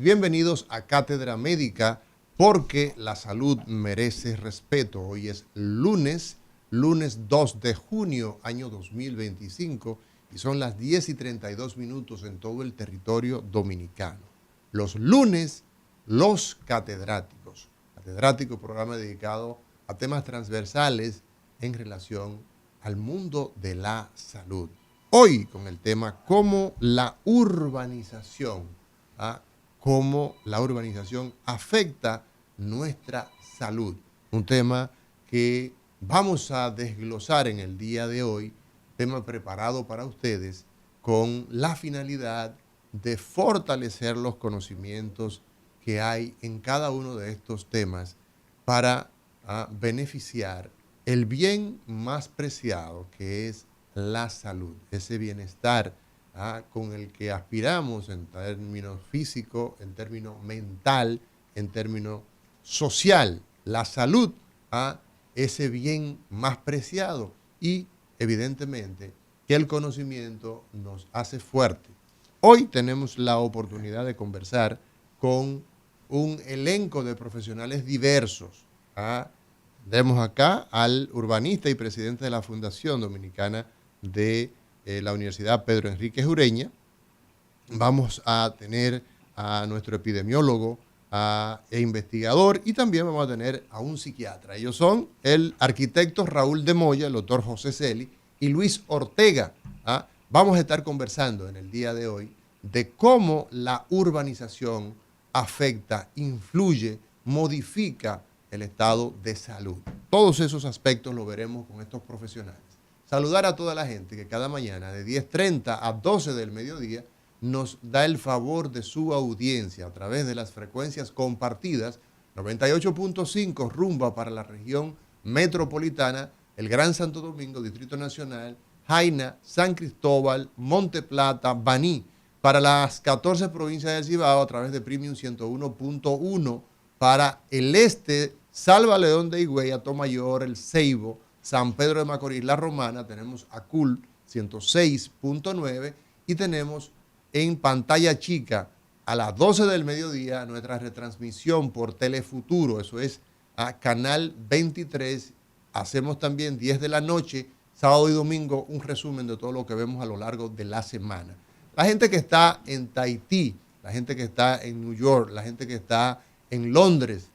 bienvenidos a Cátedra Médica, porque la salud merece respeto. Hoy es lunes 2 de junio, año 2025, y son las 10:32 en todo el territorio dominicano. Los lunes, los catedráticos. Catedrático, programa dedicado a temas transversales en relación al mundo de la salud. Hoy con el tema cómo la urbanización afecta nuestra salud. Un tema que vamos a desglosar en el día de hoy, tema preparado para ustedes con la finalidad de fortalecer los conocimientos que hay en cada uno de estos temas para beneficiar el bien más preciado, que es la salud, ese bienestar con el que aspiramos en términos físicos, en términos mental, en términos social. La salud, ese bien más preciado, y evidentemente que el conocimiento nos hace fuerte. Hoy tenemos la oportunidad de conversar con un elenco de profesionales diversos. Tenemos acá al urbanista y presidente de la Fundación Dominicana de la Universidad Pedro Enríquez Ureña. Vamos a tener a nuestro epidemiólogo e investigador, y también vamos a tener a un psiquiatra. Ellos son el arquitecto Raúl de Moya, el doctor José Celi y Luis Ortega. Vamos a estar conversando en el día de hoy de cómo la urbanización afecta, influye, modifica el estado de salud. Todos esos aspectos lo veremos con estos profesionales. Saludar a toda la gente que cada mañana de 10:30 a 12 del mediodía nos da el favor de su audiencia a través de las frecuencias compartidas 98.5 rumba para la región metropolitana, el Gran Santo Domingo, Distrito Nacional, Jaina, San Cristóbal, Monte Plata, Baní, para las 14 provincias del Cibao a través de Premium 101.1, para el este, Salva León de Higüey, Atomayor, El Ceibo, San Pedro de Macorís, La Romana, tenemos ACUL 106.9 y tenemos en pantalla chica a las 12 del mediodía nuestra retransmisión por Telefuturo, eso es a Canal 23. Hacemos también 10 de la noche, sábado y domingo, un resumen de todo lo que vemos a lo largo de la semana. La gente que está en Tahití, la gente que está en New York, la gente que está en Londres,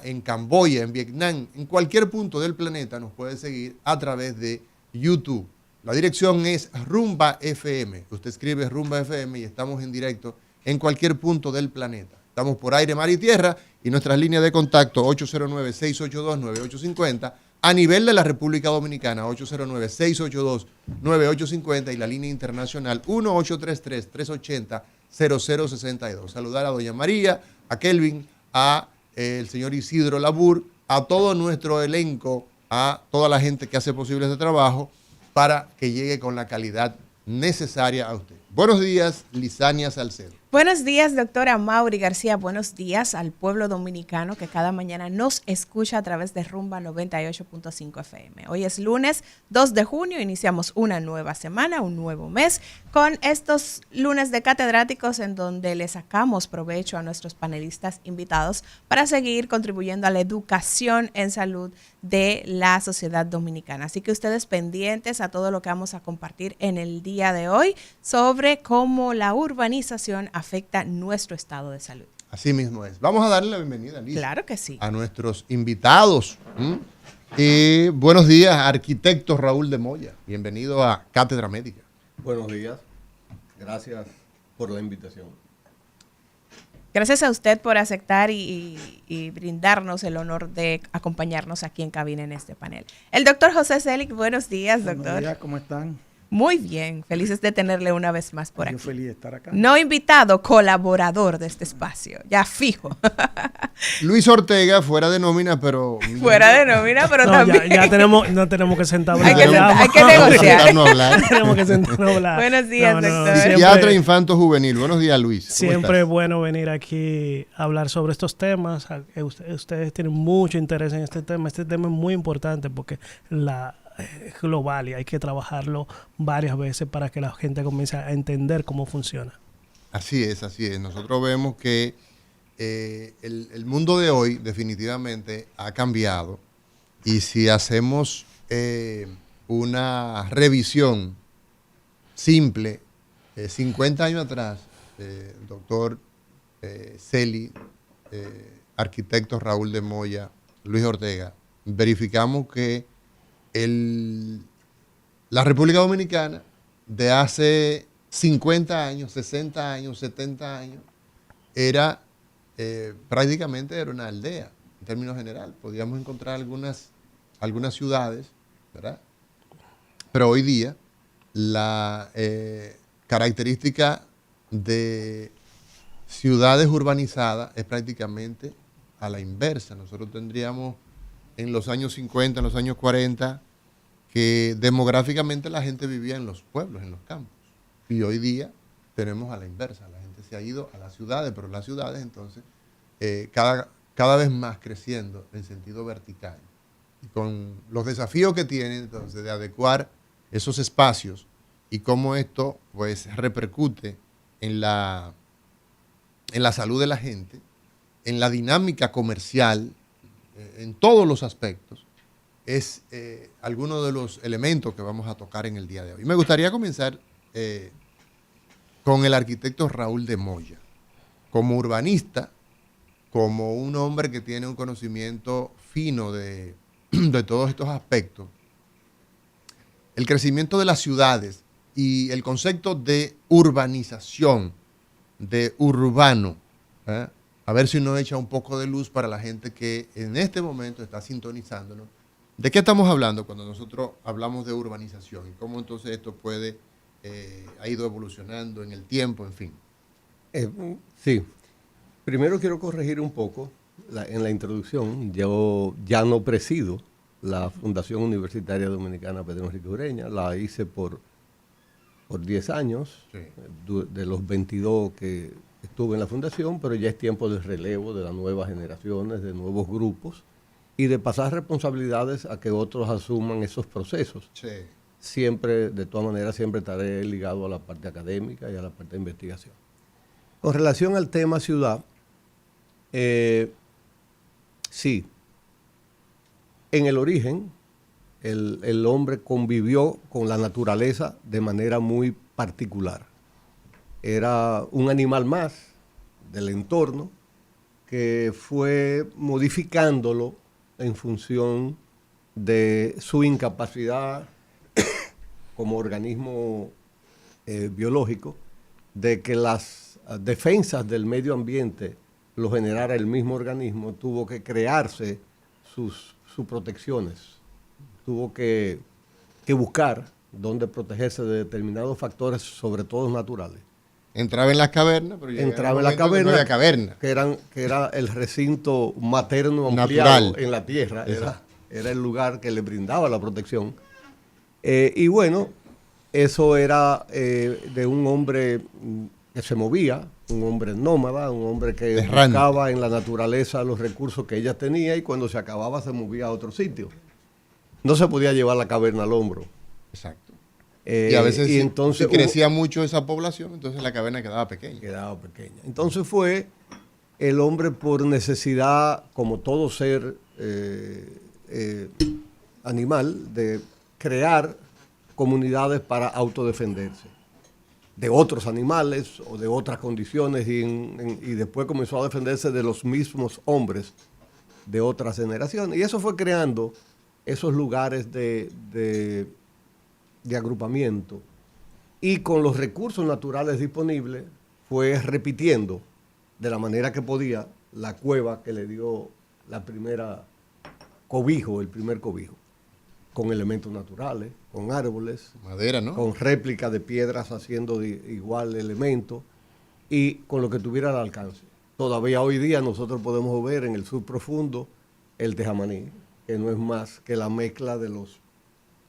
en Camboya, en Vietnam, en cualquier punto del planeta nos puede seguir a través de YouTube. La dirección es Rumba FM. Usted escribe Rumba FM y estamos en directo en cualquier punto del planeta. Estamos por aire, mar y tierra, y nuestras líneas de contacto 809-682-9850, a nivel de la República Dominicana 809-682-9850, y la línea internacional 1-833-380-0062. Saludar a doña María, a Kelvin, a el señor Isidro Labur, a todo nuestro elenco, a toda la gente que hace posible este trabajo para que llegue con la calidad necesaria a usted. Buenos días, Lisania Salcedo. Buenos días, doctora Mauri García. Buenos días al pueblo dominicano que cada mañana nos escucha a través de Rumba 98.5 FM. Hoy es lunes 2 de junio, iniciamos una nueva semana, un nuevo mes, con estos lunes de catedráticos en donde le sacamos provecho a nuestros panelistas invitados para seguir contribuyendo a la educación en salud de la sociedad dominicana. Así que ustedes pendientes a todo lo que vamos a compartir en el día de hoy sobre cómo la urbanización afecta nuestro estado de salud. Así mismo es. Vamos a darle la bienvenida, Liz. Claro que sí. A nuestros invitados. Buenos días, arquitecto Raúl de Moya. Bienvenido a Cátedra Médica. Buenos días. Gracias por la invitación. Gracias a usted por aceptar y brindarnos el honor de acompañarnos aquí en cabina en este panel. El doctor José Celic, buenos días, doctor. Buenos días, ¿cómo están? Muy bien, felices de tenerle una vez más por aquí. Yo feliz de estar acá. No invitado, colaborador de este espacio, ya fijo. Luis Ortega, fuera de nómina, pero... Fuera de nómina, pero también... Ya no tenemos que sentarnos. Hay que negociar. Tenemos que sentarnos a hablar. Buenos días, doctor. Psiquiatra infanto juvenil. Buenos días, Luis. Siempre es bueno venir aquí a hablar sobre estos temas. Ustedes tienen mucho interés en este tema. Este tema es muy importante porque global y hay que trabajarlo varias veces para que la gente comience a entender cómo funciona. Así es, así es. Nosotros vemos que el mundo de hoy definitivamente ha cambiado y si hacemos una revisión simple, 50 años atrás, doctor Celi, arquitecto Raúl de Moya, Luis Ortega, verificamos que la República Dominicana de hace 50 años, 60 años, 70 años, era prácticamente era una aldea, en términos general. Podíamos encontrar algunas ciudades, ¿verdad? Pero hoy día la característica de ciudades urbanizadas es prácticamente a la inversa. Nosotros tendríamos en los años 50, en los años 40, que demográficamente la gente vivía en los pueblos, en los campos. Y hoy día tenemos a la inversa. La gente se ha ido a las ciudades, pero las ciudades entonces cada vez más creciendo en sentido vertical. Y con los desafíos que tienen entonces de adecuar esos espacios y cómo esto pues repercute en la salud de la gente, en la dinámica comercial, en todos los aspectos, es alguno de los elementos que vamos a tocar en el día de hoy. Me gustaría comenzar con el arquitecto Raúl de Moya, como urbanista, como un hombre que tiene un conocimiento fino de todos estos aspectos. El crecimiento de las ciudades y el concepto de urbanización, de urbano, a ver si nos echa un poco de luz para la gente que en este momento está sintonizándonos. ¿De qué estamos hablando cuando nosotros hablamos de urbanización? Y cómo entonces esto ha ido evolucionando en el tiempo, en fin. Sí. Primero quiero corregir un poco en la introducción. Yo ya no presido la Fundación Universitaria Dominicana Pedro Enrique Ureña. La hice por 10 años, sí, de los 22 que estuve en la fundación, pero ya es tiempo de relevo de las nuevas generaciones, de nuevos grupos y de pasar responsabilidades a que otros asuman esos procesos. Sí. Siempre, de todas maneras, siempre estaré ligado a la parte académica y a la parte de investigación. Con relación al tema ciudad, sí, en el origen, el hombre convivió con la naturaleza de manera muy particular. Era un animal más del entorno que fue modificándolo en función de su incapacidad como organismo biológico, de que las defensas del medio ambiente lo generara el mismo organismo, tuvo que crearse sus protecciones, tuvo que buscar dónde protegerse de determinados factores, sobre todo naturales. Entraba en las cavernas, pero entraba en la caverna, no había caverna. Que era el recinto materno ampliado natural en la tierra, era el lugar que le brindaba la protección. Y bueno, eso era de un hombre que se movía, un hombre nómada, un hombre que buscaba en la naturaleza los recursos que ella tenía y cuando se acababa se movía a otro sitio. No se podía llevar la caverna al hombro. Exacto. Y a veces entonces, si crecía mucho esa población, entonces la caverna quedaba pequeña. Entonces fue el hombre por necesidad, como todo ser animal, de crear comunidades para autodefenderse de otros animales o de otras condiciones y después comenzó a defenderse de los mismos hombres de otras generaciones. Y eso fue creando esos lugares de agrupamiento y con los recursos naturales disponibles fue repitiendo de la manera que podía la cueva que le dio la primera cobijo, el primer cobijo, con elementos naturales, con árboles, madera, ¿no? Con réplicas de piedras haciendo igual elemento y con lo que tuviera al alcance. Todavía hoy día nosotros podemos ver en el subprofundo el tejamaní, que no es más que la mezcla de los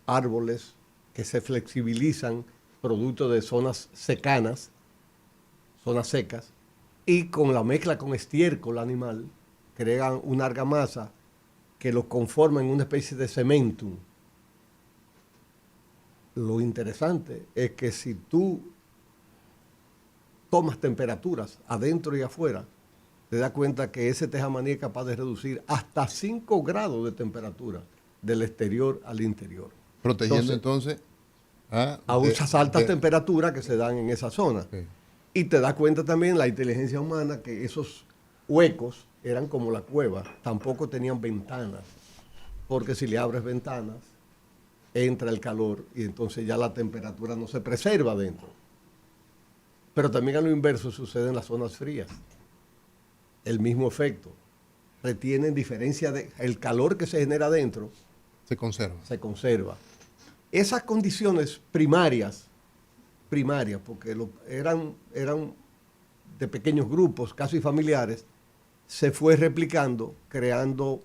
árboles que se flexibilizan producto de zonas secanas, zonas secas, y con la mezcla con estiércol animal, crean una argamasa que lo conforma en una especie de cementum. Lo interesante es que si tú tomas temperaturas adentro y afuera, te das cuenta que ese tejamaní es capaz de reducir hasta 5 grados de temperatura del exterior al interior. Protegiendo entonces a esas altas temperaturas que se dan en esa zona. Okay. Y te das cuenta también la inteligencia humana que esos huecos eran como la cueva, tampoco tenían ventanas, porque si le abres ventanas, entra el calor y entonces ya la temperatura no se preserva dentro. Pero también a lo inverso sucede en las zonas frías. El mismo efecto. Retienen diferencia de el calor que se genera dentro. Se conserva. Se conserva. Esas condiciones primarias, porque eran de pequeños grupos, casi familiares, se fue replicando, creando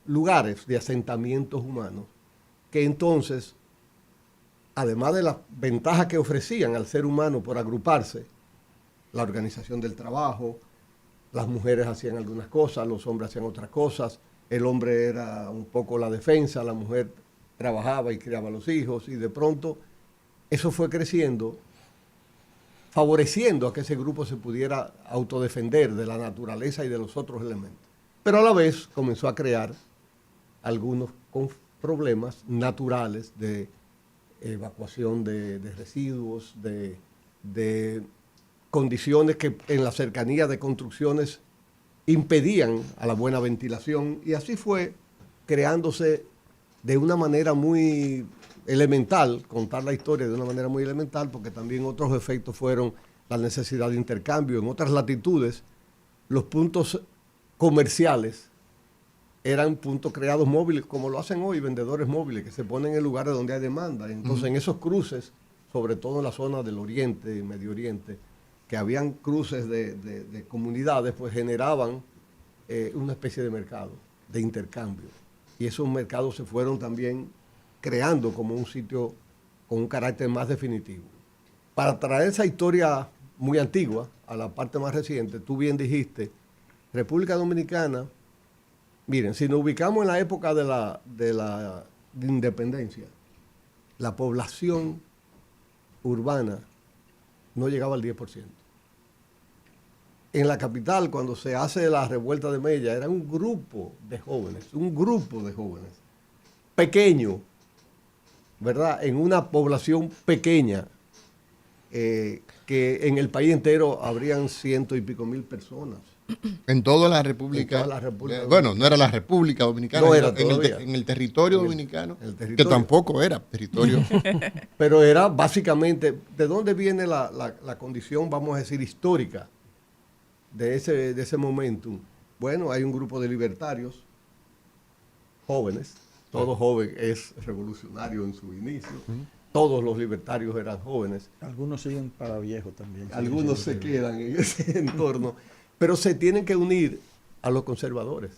lugares de asentamientos humanos, que entonces, además de las ventajas que ofrecían al ser humano por agruparse, la organización del trabajo, las mujeres hacían algunas cosas, los hombres hacían otras cosas, el hombre era un poco la defensa, la mujer trabajaba y criaba a los hijos, y de pronto eso fue creciendo, favoreciendo a que ese grupo se pudiera autodefender de la naturaleza y de los otros elementos. Pero a la vez comenzó a crear algunos problemas naturales de evacuación de residuos, de condiciones que en la cercanía de construcciones impedían a la buena ventilación, y así fue creándose de una manera muy elemental, contar la historia de una manera muy elemental, porque también otros efectos fueron la necesidad de intercambio. En otras latitudes, los puntos comerciales eran puntos creados móviles, como lo hacen hoy vendedores móviles, que se ponen en lugares donde hay demanda. Entonces, en esos cruces, sobre todo en la zona del Oriente y Medio Oriente, que habían cruces de comunidades, pues generaban una especie de mercado, de intercambio. Y esos mercados se fueron también creando como un sitio con un carácter más definitivo. Para traer esa historia muy antigua a la parte más reciente, tú bien dijiste, República Dominicana, miren, si nos ubicamos en la época de la independencia, la población urbana no llegaba al 10%. En la capital, cuando se hace la revuelta de Mella, era un grupo de jóvenes, pequeño, ¿verdad? En una población pequeña, que en el país entero habrían 100 y pico mil personas. En toda la República. En toda la República Bueno, no era la República Dominicana, no era en el territorio dominicano, el territorio. que tampoco era territorio. Pero era básicamente, ¿de dónde viene la condición, vamos a decir, histórica de ese momento? Bueno, hay un grupo de libertarios jóvenes, todo joven es revolucionario en su inicio, todos los libertarios eran jóvenes. Algunos siguen para viejo también. Algunos se quedan en ese entorno, pero se tienen que unir a los conservadores.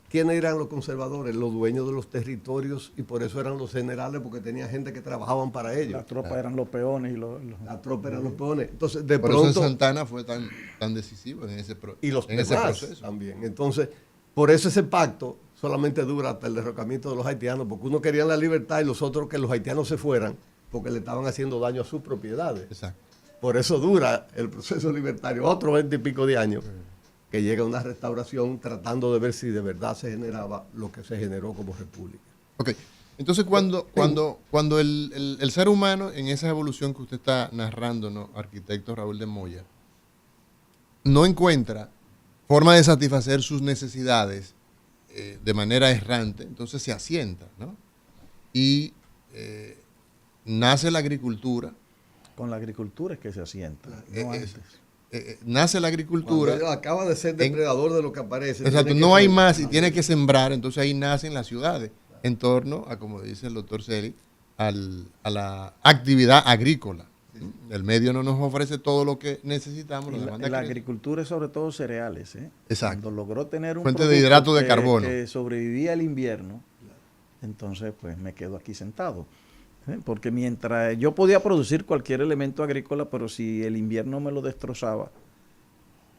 ¿Quiénes eran los conservadores? Los dueños de los territorios, y por eso eran los generales, porque tenían gente que trabajaban para ellos. La tropa eran los peones. La tropa eran los peones. Entonces, de Por pronto, eso Santana fue tan decisivo en ese, y los en ese demás proceso. también. Entonces, por eso ese pacto solamente dura hasta el derrocamiento de los haitianos, porque uno quería la libertad y los otros que los haitianos se fueran, porque le estaban haciendo daño a sus propiedades. Exacto. Por eso dura el proceso libertario otros 20 y pico de años, que llega una restauración tratando de ver si de verdad se generaba lo que se generó como república. Ok, entonces cuando el ser humano en esa evolución que usted está narrando, ¿no, arquitecto Raúl de Moya, no encuentra forma de satisfacer sus necesidades de manera errante, entonces se asienta, ¿no? Y nace la agricultura. Con la agricultura es que se asienta, no antes. Nace la agricultura. Cuando acaba de ser depredador de lo que aparece. Exacto, no hay más y tiene que sembrar, entonces ahí nacen las ciudades, en torno a, como dice el doctor Celi, a la actividad agrícola. El medio no nos ofrece todo lo que necesitamos. La agricultura es sobre todo cereales. Exacto. Cuando logró tener un fuente de hidrato de que, carbono que sobrevivía el invierno, entonces pues me quedo aquí sentado. Porque mientras yo podía producir cualquier elemento agrícola, pero si el invierno me lo destrozaba,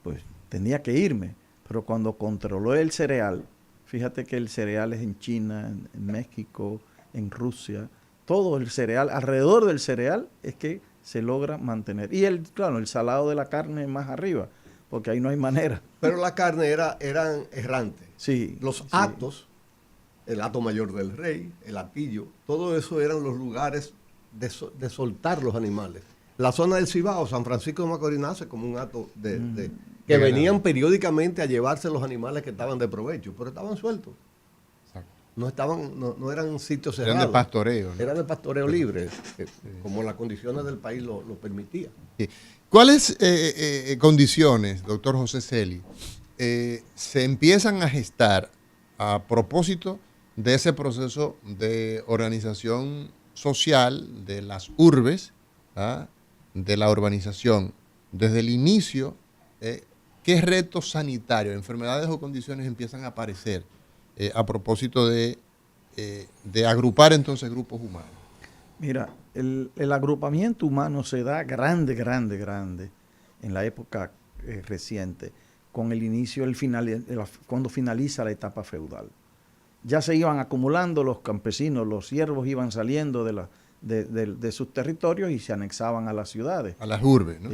pues tenía que irme. Pero cuando controló el cereal, fíjate que el cereal es en China, en México, en Rusia, todo el cereal, alrededor del cereal es que se logra mantener. Y claro, el salado de la carne más arriba, porque ahí no hay manera. Pero la carne eran errantes. Sí. Los hatos, el hato mayor del rey, el hatillo, todo eso eran los lugares de soltar los animales. La zona del Cibao, San Francisco de Macorís nace como un hato que venían periódicamente a llevarse los animales que estaban de provecho, pero estaban sueltos. No eran sitios cerrados. Eran de pastoreo, ¿no? Eran de pastoreo libre, como las condiciones del país lo permitían. Sí. ¿Cuáles condiciones, doctor José Celi, se empiezan a gestar a propósito de ese proceso de organización social de las urbes, de la urbanización? Desde el inicio, ¿qué retos sanitarios, enfermedades o condiciones empiezan a aparecer a propósito de agrupar entonces grupos humanos? Mira, el agrupamiento humano se da grande en la época reciente, con el inicio, cuando finaliza la etapa feudal. Ya se iban acumulando los campesinos, los siervos iban saliendo de sus territorios y se anexaban a las ciudades. A las urbes, ¿no?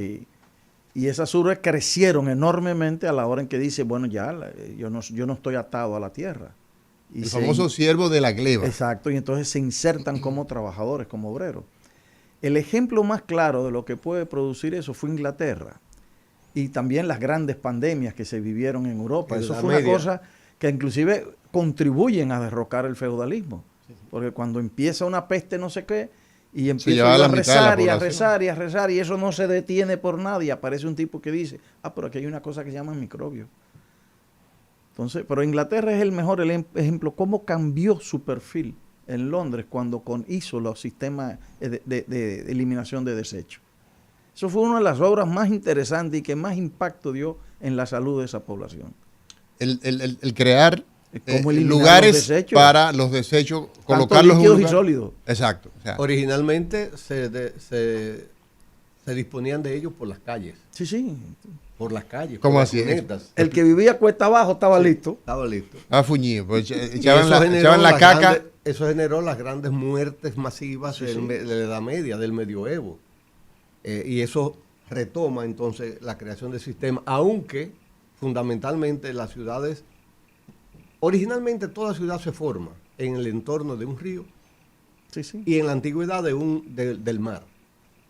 Y esas urbes crecieron enormemente a la hora en que dice, bueno, ya yo no estoy atado a la tierra. Y el famoso siervo de la gleba. Exacto, y entonces se insertan como trabajadores, como obreros. El ejemplo más claro de lo que puede producir eso fue Inglaterra. Y también las grandes pandemias que se vivieron en Europa. Eso fue una cosa que inclusive contribuyen a derrocar el feudalismo. Porque cuando empieza una peste no sé qué, y empieza a rezar y a rezar y a rezar, y eso no se detiene por nada, y aparece un tipo que dice, pero aquí hay una cosa que se llama microbios. Entonces, pero Inglaterra es el mejor ejemplo, cómo cambió su perfil en Londres cuando hizo los sistemas de eliminación de desechos. Eso fue una de las obras más interesantes y que más impacto dio en la salud de esa población. El crear lugares para los desechos, colocarlos líquidos y sólidos. Exacto. O sea, originalmente se disponían de ellos por las calles. Sí. Por las calles. ¿Cómo así? El que vivía cuesta abajo estaba listo. Estaba listo. Fuñido. Pues echaban la caca. Eso generó las grandes muertes masivas de la Edad Media, del Medioevo. Y eso retoma entonces la creación del sistema, aunque fundamentalmente las ciudades, originalmente toda ciudad se forma en el entorno de un río y en la antigüedad del mar,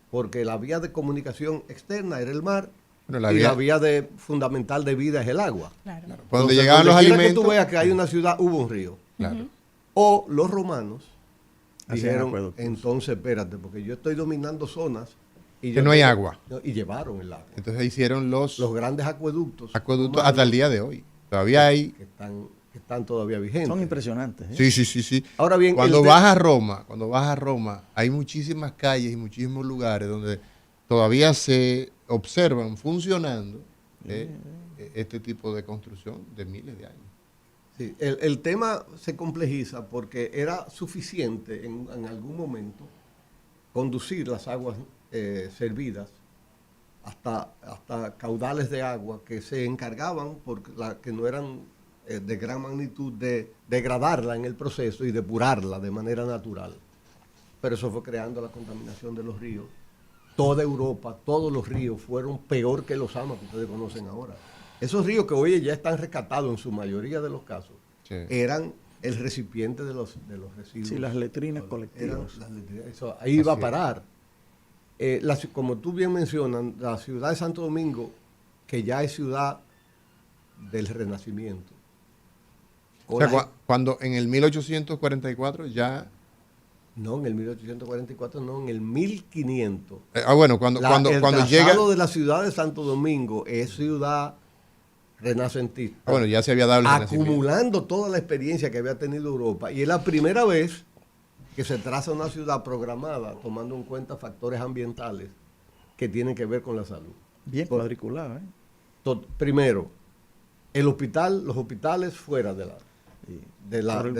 porque la vía de comunicación externa era el mar. La vía fundamental de vida es el agua. Claro. Cuando llegaban los alimentos, que tú veas que hay una ciudad, hubo un río. Claro. O los romanos dijeron, entonces espérate, porque yo estoy dominando zonas y que no hay agua. Y llevaron el agua. Entonces hicieron los grandes acueductos. Acueductos hasta el día de hoy. Todavía hay. Que están todavía vigentes. Son impresionantes. Sí. Ahora bien, cuando vas a Roma, hay muchísimas calles y muchísimos lugares donde todavía se observan funcionando este tipo de construcción de miles de años. Sí, el tema se complejiza porque era suficiente en algún momento conducir las aguas servidas hasta caudales de agua que se encargaban, que no eran de gran magnitud, de degradarla en el proceso y depurarla de manera natural. Pero eso fue creando la contaminación de los ríos. Toda Europa, todos los ríos fueron peor que los amas que ustedes conocen ahora. Esos ríos que hoy ya están rescatados en su mayoría de los casos, eran el recipiente de los residuos. Sí, las letrinas colectivas. Eso, ahí va a parar. Como tú bien mencionas, la ciudad de Santo Domingo, que ya es ciudad del Renacimiento. O sea, cuando en el 1844 ya... No, en el 1844 no, en el 1500. Cuando llega... El de la ciudad de Santo Domingo es ciudad renacentista. Ya se había dado el acumulando toda la experiencia que había tenido Europa. Y es la primera vez que se traza una ciudad programada tomando en cuenta factores ambientales que tienen que ver con la salud. Bien cuadriculada, Primero, los hospitales fuera de la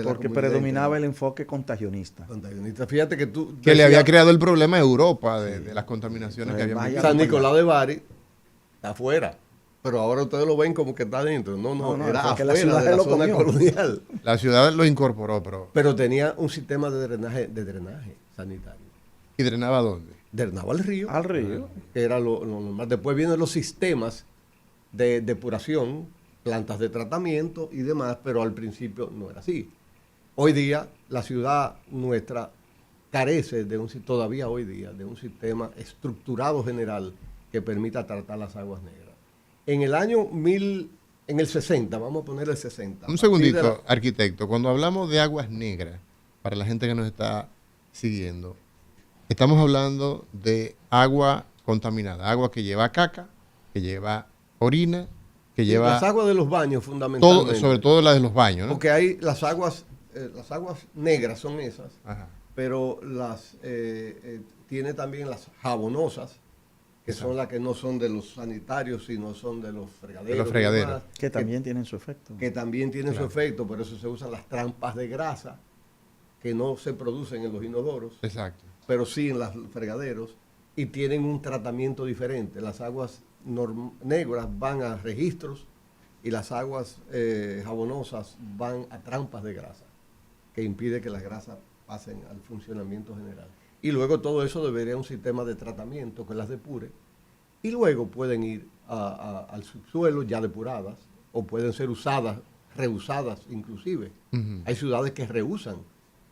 porque predominaba el enfoque contagionista. Fíjate que que le había creado el problema a Europa de las contaminaciones que había. San Nicolás de Bari está afuera, pero ahora ustedes lo ven como que está dentro. No, era afuera de la zona colonial. La ciudad lo incorporó, pero tenía un sistema de drenaje sanitario. ¿Y drenaba dónde? drenaba al río. Al río. Que era lo normal. Después vienen los sistemas de depuración, plantas de tratamiento y demás, pero al principio no era así. Hoy día la ciudad nuestra carece todavía hoy día de un sistema estructurado general que permita tratar las aguas negras. En el 60, vamos a poner el 60. Un segundito, arquitecto. Cuando hablamos de aguas negras, para la gente que nos está siguiendo, estamos hablando de agua contaminada, agua que lleva caca, que lleva orina, que lleva... Las aguas de los baños, fundamentalmente. sobre todo la de los baños, ¿no? Porque hay las aguas negras son esas, Ajá. pero tiene también las jabonosas, que son las que no son de los sanitarios, sino son de los fregaderos. De los fregaderos. Demás, Que también tienen su efecto. que también tienen Claro. su efecto, por eso se usan las trampas de grasa, que no se producen en los inodoros, Exacto. pero sí en los fregaderos, y tienen un tratamiento diferente. Las aguas negras van a registros y las aguas jabonosas van a trampas de grasa, que impide que las grasas pasen al funcionamiento general. Y luego todo eso debería un sistema de tratamiento que las depure, y luego pueden ir al subsuelo ya depuradas, o pueden ser reusadas inclusive. Ujú. Hay ciudades que reusan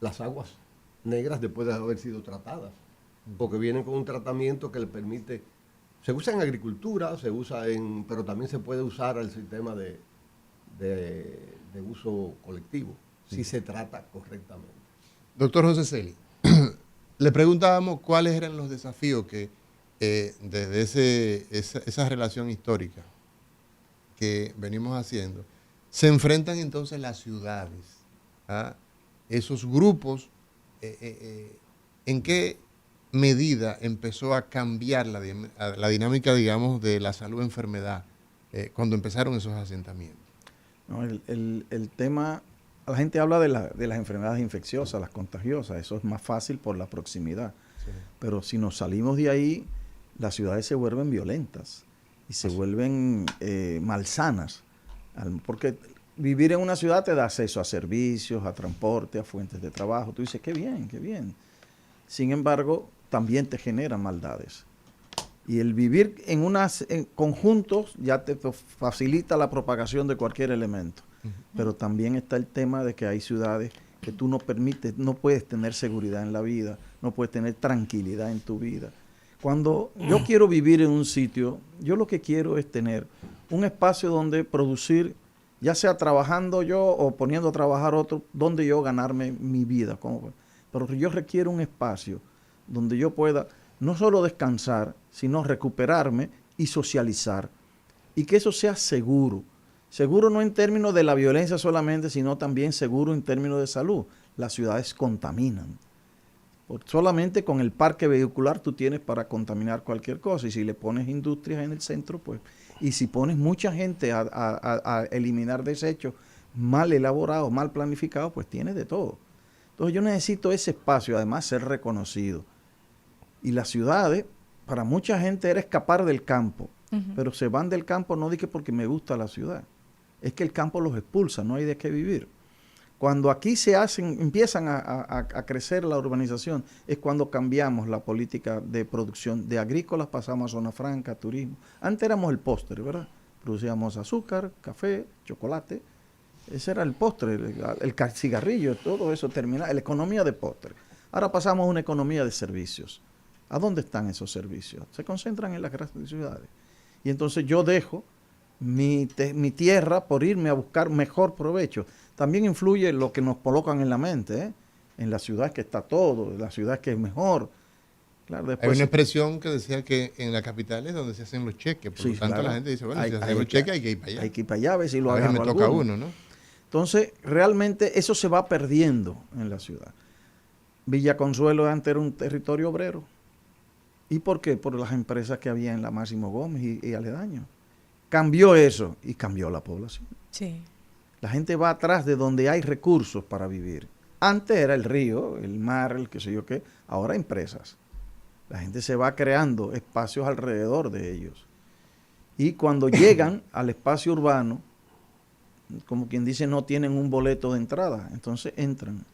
las aguas negras después de haber sido tratadas, porque vienen con un tratamiento que le permite, se usa en agricultura, pero también se puede usar al sistema de uso colectivo, si se trata correctamente. Doctor José Celi, le preguntábamos cuáles eran los desafíos que desde esa relación histórica que venimos haciendo, se enfrentan entonces las ciudades, ¿ah? Esos grupos, ¿en qué medida empezó a cambiar la dinámica, digamos, de la salud-enfermedad cuando empezaron esos asentamientos? No, el tema, la gente habla de las enfermedades infecciosas, las contagiosas, eso es más fácil por la proximidad. Sí. Pero si nos salimos de ahí, las ciudades se vuelven violentas y se vuelven malsanas. Porque vivir en una ciudad te da acceso a servicios, a transporte, a fuentes de trabajo. Tú dices, qué bien, qué bien. Sin embargo, también te generan maldades. Y el vivir en conjuntos ya te facilita la propagación de cualquier elemento. Pero también está el tema de que hay ciudades que tú no puedes tener seguridad en la vida, no puedes tener tranquilidad en tu vida. Cuando yo quiero vivir en un sitio, yo lo que quiero es tener un espacio donde producir, ya sea trabajando yo o poniendo a trabajar otro, donde yo ganarme mi vida. Pero yo requiero un espacio donde yo pueda no solo descansar, sino recuperarme y socializar. Y que eso sea seguro. Seguro no en términos de la violencia solamente, sino también seguro en términos de salud. Las ciudades contaminan. Solamente con el parque vehicular tú tienes para contaminar cualquier cosa. Y si le pones industrias en el centro, pues, y si pones mucha gente a eliminar desechos mal elaborados, mal planificados, pues tienes de todo. Entonces yo necesito ese espacio, además ser reconocido. Y las ciudades, para mucha gente era escapar del campo, pero se van del campo no dije porque me gusta la ciudad, es que el campo los expulsa, no hay de qué vivir. Cuando aquí empiezan a crecer la urbanización, es cuando cambiamos la política de producción de agrícolas, pasamos a zona franca, turismo. Antes éramos el postre, ¿verdad? Producíamos azúcar, café, chocolate. Ese era el postre, el cigarrillo, todo eso terminaba, la economía de postre. Ahora pasamos a una economía de servicios. ¿A dónde están esos servicios? Se concentran en las grandes ciudades. Y entonces yo dejo mi tierra por irme a buscar mejor provecho. También influye lo que nos colocan en la mente, ¿eh? En la ciudad que está todo, en la ciudad que es mejor. Claro, después Hay una expresión que decía que en la capital es donde se hacen los cheques. Por sí, lo tanto, claro. la gente dice, bueno, si se hacen los cheques hay que ir para allá. Hay que ir para allá a ver si lo A veces agarro me toca alguno. uno, ¿no? Entonces, realmente eso se va perdiendo en la ciudad. Villa Consuelo antes era un territorio obrero. ¿Y por qué? Por las empresas que había en la Máximo Gómez y aledaños. Cambió eso y cambió la población. Sí. La gente va atrás de donde hay recursos para vivir. Antes era el río, el mar, el qué sé yo qué. Ahora empresas. La gente se va creando espacios alrededor de ellos. Y cuando llegan al espacio urbano, como quien dice, no tienen un boleto de entrada. Entonces entran.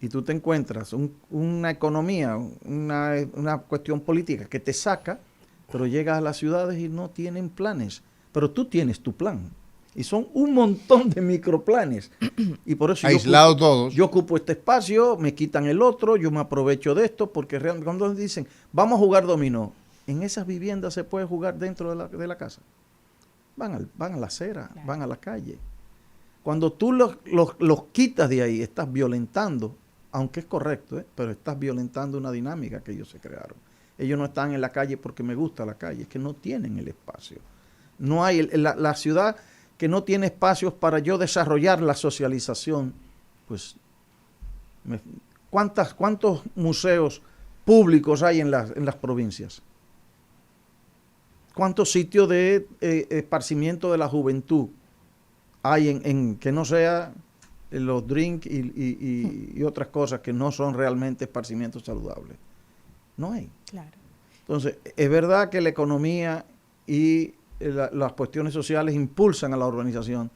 y tú te encuentras una economía, una cuestión política que te saca, pero llegas a las ciudades y no tienen planes, pero tú tienes tu plan. Y son un montón de microplanes. Y por eso aislados todos. Yo ocupo este espacio, me quitan el otro, yo me aprovecho de esto, porque realmente cuando dicen, vamos a jugar dominó, en esas viviendas se puede jugar dentro de la casa. Van a la acera, claro, van a la calle. Cuando tú los quitas de ahí, estás violentando, aunque es correcto, pero estás violentando una dinámica que ellos se crearon. Ellos no están en la calle porque me gusta la calle, es que no tienen el espacio. No hay la ciudad que no tiene espacios para yo desarrollar la socialización. Pues, ¿cuántos museos públicos hay en las provincias? ¿Cuántos sitios de esparcimiento de la juventud hay en que no sea los drinks y otras cosas que no son realmente esparcimientos saludables? No hay. Claro. Entonces, es verdad que la economía y las cuestiones sociales impulsan a la urbanización,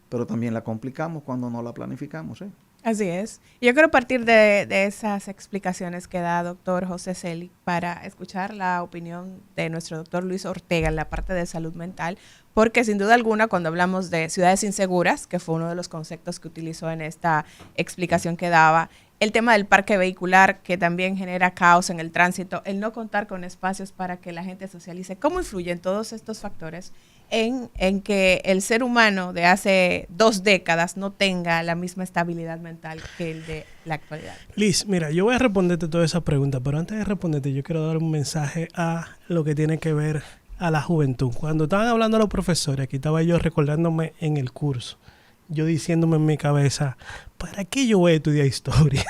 pero también la complicamos cuando no la planificamos. Así es. Yo quiero partir de esas explicaciones que da doctor José Celi para escuchar la opinión de nuestro doctor Luis Ortega en la parte de salud mental, porque sin duda alguna cuando hablamos de ciudades inseguras, que fue uno de los conceptos que utilizó en esta explicación que daba, el tema del parque vehicular que también genera caos en el tránsito, el no contar con espacios para que la gente socialice, ¿cómo influyen todos estos factores en que el ser humano de hace 2 décadas no tenga la misma estabilidad mental que el de la actualidad? Liz, mira, yo voy a responderte toda esa pregunta, pero antes de responderte yo quiero dar un mensaje a lo que tiene que ver a la juventud. Cuando estaban hablando los profesores, aquí estaba yo recordándome en el curso, yo diciéndome en mi cabeza, ¿para qué yo voy a estudiar historia?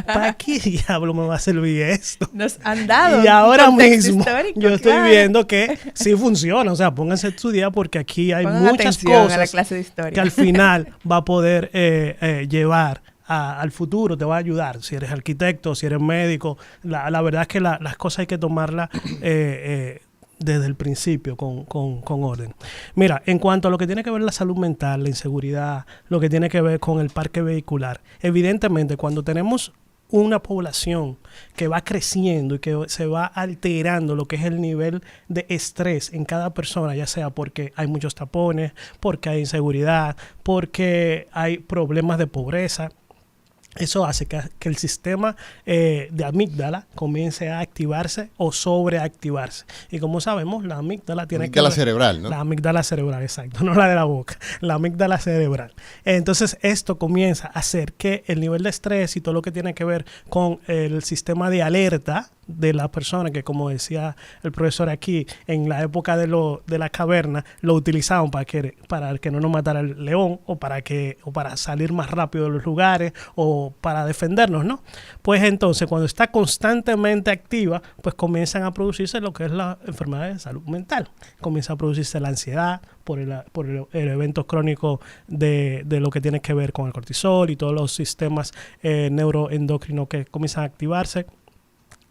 ¿Para qué diablo me va a servir esto? Nos han dado y ahora mismo yo estoy claro, viendo que sí funciona. O sea, pónganse a estudiar porque aquí hay muchas cosas a la clase de historia, que al final va a poder llevar al futuro, te va a ayudar. Si eres arquitecto, si eres médico, la verdad es que las cosas hay que tomarlas desde el principio con orden. Mira, en cuanto a lo que tiene que ver la salud mental, la inseguridad, lo que tiene que ver con el parque vehicular, evidentemente cuando tenemos una población que va creciendo y que se va alterando lo que es el nivel de estrés en cada persona, ya sea porque hay muchos tapones, porque hay inseguridad, porque hay problemas de pobreza, eso hace que el sistema de amígdala comience a activarse o sobreactivarse. Y como sabemos, la amígdala tiene amígdala cerebral, ¿no? La amígdala cerebral, exacto, no la de la boca, la amígdala cerebral. Entonces, esto comienza a hacer que el nivel de estrés y todo lo que tiene que ver con el sistema de alerta de la persona, que como decía el profesor aquí, en la época de la caverna, lo utilizaban para que no nos matara el león o para salir más rápido de los lugares o para defendernos, ¿no? Pues entonces, cuando está constantemente activa, pues comienzan a producirse lo que es la enfermedad de salud mental. Comienza a producirse la ansiedad por el evento crónico de lo que tiene que ver con el cortisol y todos los sistemas neuroendocrinos que comienzan a activarse.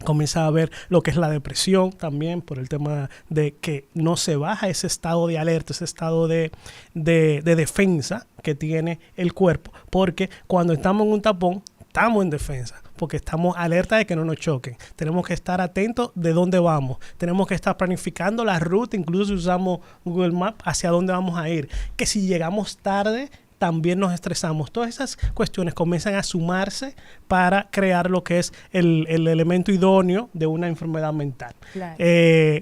Comienza a ver lo que es la depresión también por el tema de que no se baja ese estado de alerta, ese estado de defensa que tiene el cuerpo, porque cuando estamos en un tapón, estamos en defensa, porque estamos alerta de que no nos choquen. Tenemos que estar atentos de dónde vamos. Tenemos que estar planificando la ruta, incluso si usamos Google Maps, hacia dónde vamos a ir. Que si llegamos tarde, también nos estresamos. Todas esas cuestiones comienzan a sumarse para crear lo que es el elemento idóneo de una enfermedad mental. Claro.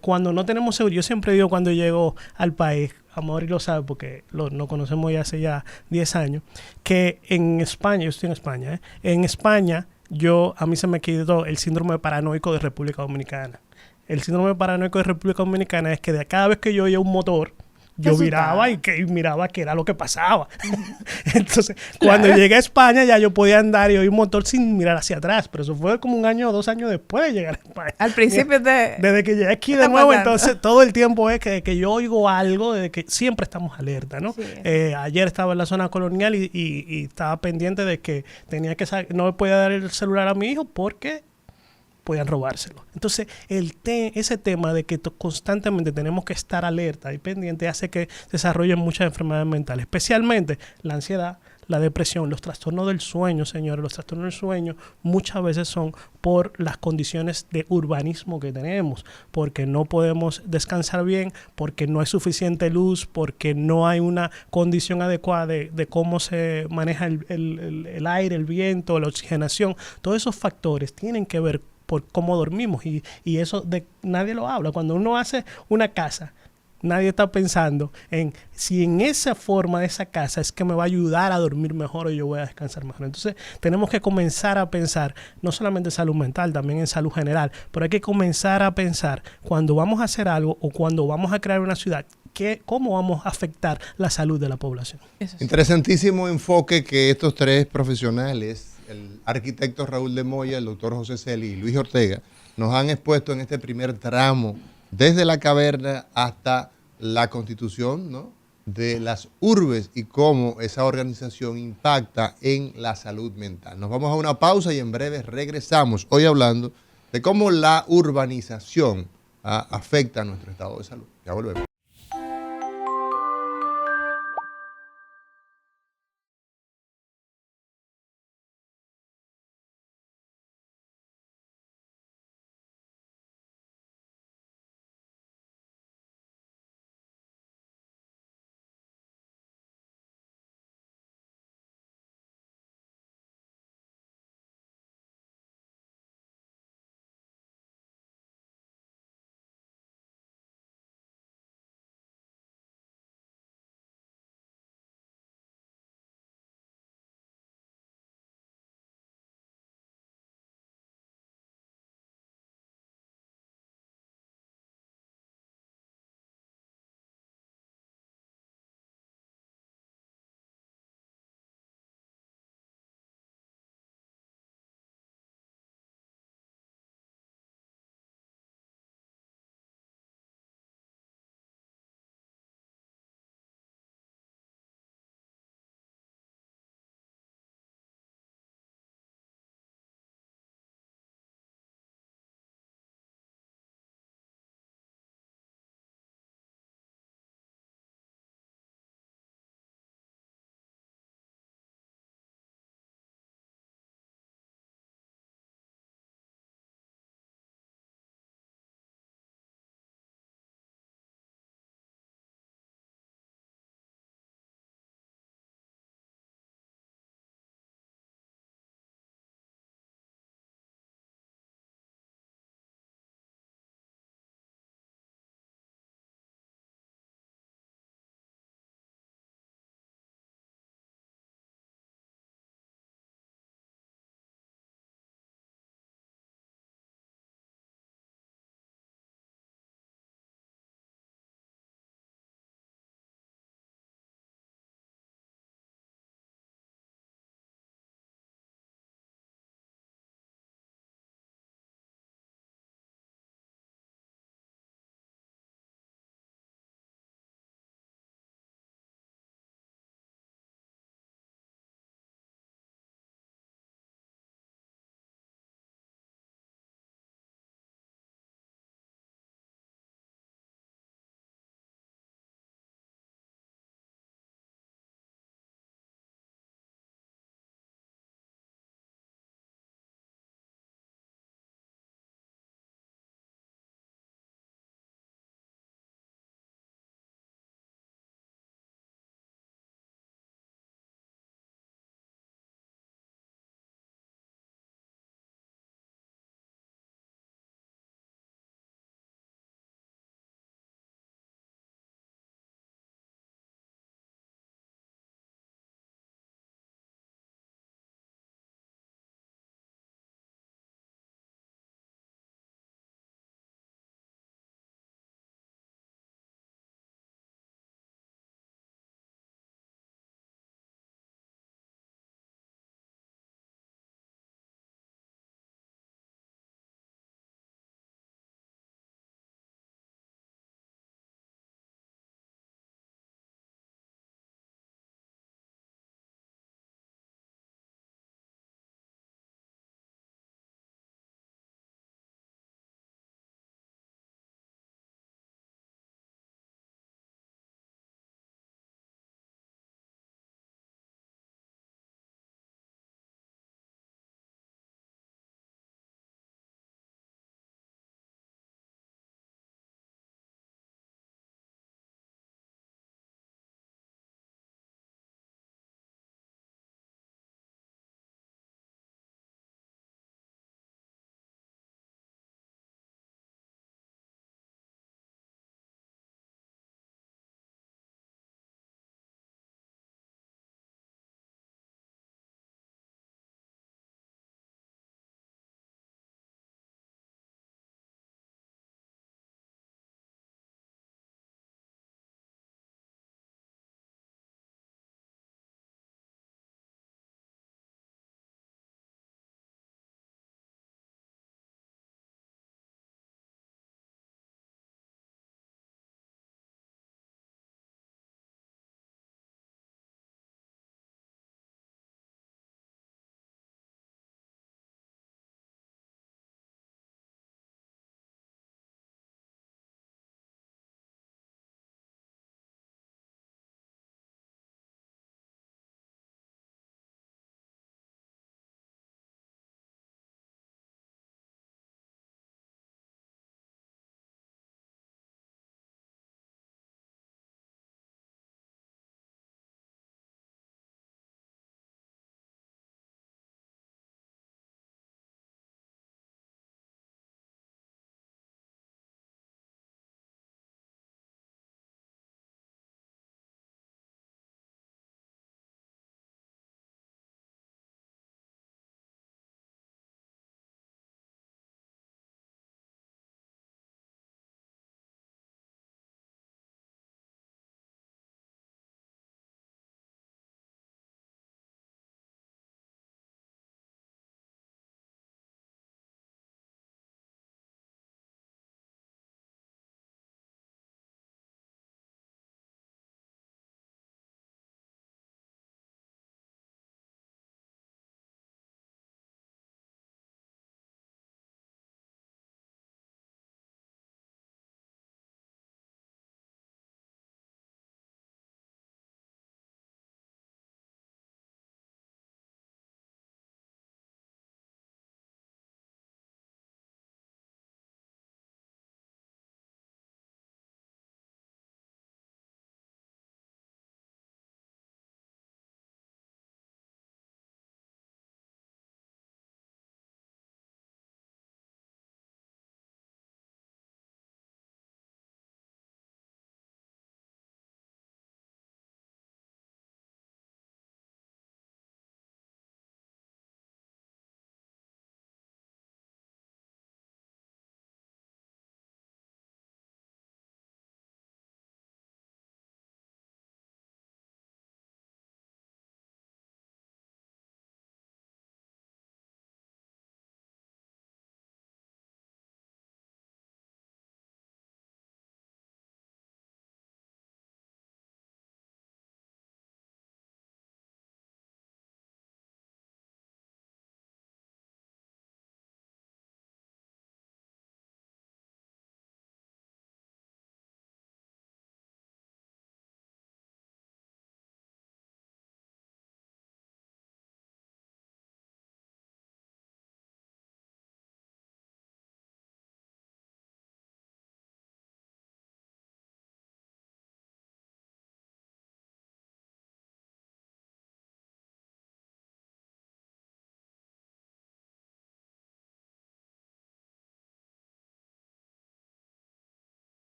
Cuando no tenemos seguridad, yo siempre digo cuando llego al país, Amaury lo sabe porque nos conocemos ya hace 10 años, que en España, yo estoy en España, en España a mí se me quitó el síndrome paranoico de República Dominicana. El síndrome paranoico de República Dominicana es que cada vez que yo oía un motor, yo miraba y miraba qué era lo que pasaba. Entonces, cuando llegué a España ya yo podía andar y oír un motor sin mirar hacia atrás, pero eso fue como 1 año o 2 años después de llegar a España. Al principio desde que llegué aquí de nuevo, entonces todo el tiempo es que yo oigo algo, desde que siempre estamos alerta, ¿no? Sí. Ayer estaba en la zona colonial y estaba pendiente de que no me podía dar el celular a mi hijo porque podían robárselo. Entonces, ese tema de que constantemente tenemos que estar alerta y pendiente hace que desarrollen muchas enfermedades mentales, especialmente la ansiedad, la depresión, los trastornos del sueño, señores, los trastornos del sueño muchas veces son por las condiciones de urbanismo que tenemos, porque no podemos descansar bien, porque no hay suficiente luz, porque no hay una condición adecuada de cómo se maneja el aire, el viento, la oxigenación. Todos esos factores tienen que ver por cómo dormimos y eso nadie lo habla. Cuando uno hace una casa, nadie está pensando en si en esa forma de esa casa es que me va a ayudar a dormir mejor o yo voy a descansar mejor. Entonces tenemos que comenzar a pensar no solamente en salud mental, también en salud general, pero hay que comenzar a pensar cuando vamos a hacer algo o cuando vamos a crear una ciudad, cómo vamos a afectar la salud de la población. Interesantísimo enfoque que estos tres profesionales, el arquitecto Raúl de Moya, el doctor José Celi y Luis Ortega, nos han expuesto en este primer tramo desde la caverna hasta la constitución, ¿no?, de las urbes y cómo esa organización impacta en la salud mental. Nos vamos a una pausa y en breve regresamos, hoy hablando de cómo la urbanización afecta a nuestro estado de salud. Ya volvemos.